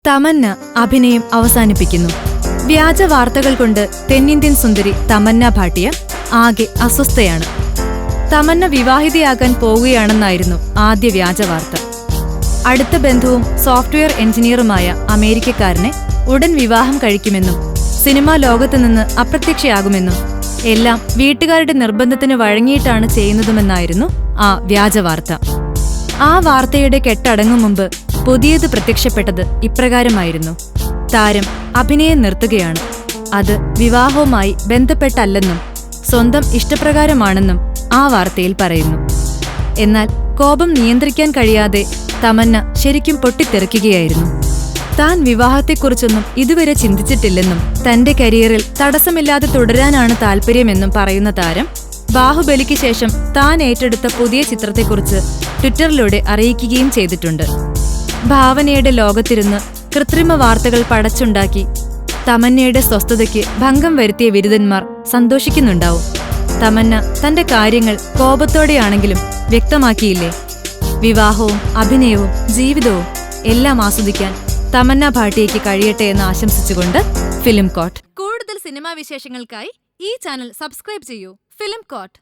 തമന്ന അഭിനയം അവസാനിപ്പിക്കുന്നു. വ്യാജ വാർത്തകൾ കൊണ്ട് തെന്നിന്ത്യൻ സുന്ദരി തമന്ന ഭാട്ടിയ ആകെ അസ്വസ്ഥയാണ്. തമന്ന വിവാഹിതയാകാൻ പോവുകയാണെന്നായിരുന്നു ആദ്യ വ്യാജ വാർത്ത. അടുത്ത ബന്ധുവും സോഫ്റ്റ്വെയർ എഞ്ചിനീയറുമായ അമേരിക്കക്കാരനെ ഉടൻ വിവാഹം കഴിക്കുമെന്നും സിനിമാ ലോകത്തുനിന്ന് അപ്രത്യക്ഷയാകുമെന്നും എല്ലാം വീട്ടുകാരുടെ നിർബന്ധത്തിന് വഴങ്ങിയിട്ടാണ് ചെയ്യുന്നതുമെന്നായിരുന്നു ആ വ്യാജവാർത്ത. ആ വാർത്തയുടെ കെട്ടടങ്ങും മുമ്പ് പുതിയത് പ്രത്യക്ഷപ്പെട്ടത് ഇപ്രകാരമായിരുന്നു: താരം അഭിനയം നിർത്തുകയാണ്. അത് വിവാഹവുമായി ബന്ധപ്പെട്ടല്ലെന്നും സ്വന്തം ഇഷ്ടപ്രകാരമാണെന്നും ആ വാർത്തയിൽ പറയുന്നു. എന്നാൽ കോപം നിയന്ത്രിക്കാൻ കഴിയാതെ തമന്ന ശരിക്കും പൊട്ടിത്തെറിക്കുകയായിരുന്നു. താൻ വിവാഹത്തെക്കുറിച്ചൊന്നും ഇതുവരെ ചിന്തിച്ചിട്ടില്ലെന്നും തന്റെ കരിയറിൽ തടസ്സമില്ലാതെ തുടരാനാണ് താൽപര്യമെന്നും പറയുന്ന താരം ബാഹുബലിക്ക് ശേഷം താൻ ഏറ്റെടുത്ത പുതിയ ചിത്രത്തെക്കുറിച്ച് ട്വിറ്ററിലൂടെ അറിയിക്കുകയും ചെയ്തിട്ടുണ്ട്. ഭാവനയുടെ ലോകത്തിരുന്ന് കൃത്രിമ വാർത്തകൾ പടച്ചുണ്ടാക്കി തമന്നയുടെ സ്വസ്ഥതയ്ക്ക് ഭംഗം വരുത്തിയ വിരുദ്ധന്മാർ സന്തോഷിക്കുന്നുണ്ടാവും. തമന്ന തന്റെ കാര്യങ്ങൾ കോപത്തോടെയാണെങ്കിലും വ്യക്തമാക്കിയില്ലേ? വിവാഹവും അഭിനയവും ജീവിതവും എല്ലാം ആസ്വദിക്കാൻ തമന്ന ഭാട്ടിയയ്ക്ക് കഴിയട്ടെ എന്ന് ആശംസിച്ചുകൊണ്ട് ഫിലിം കോട്ട്. കൂടുതൽ സിനിമാ വിശേഷങ്ങൾക്കായി ഈ ചാനൽ സബ്സ്ക്രൈബ് ചെയ്യൂ. Film coat.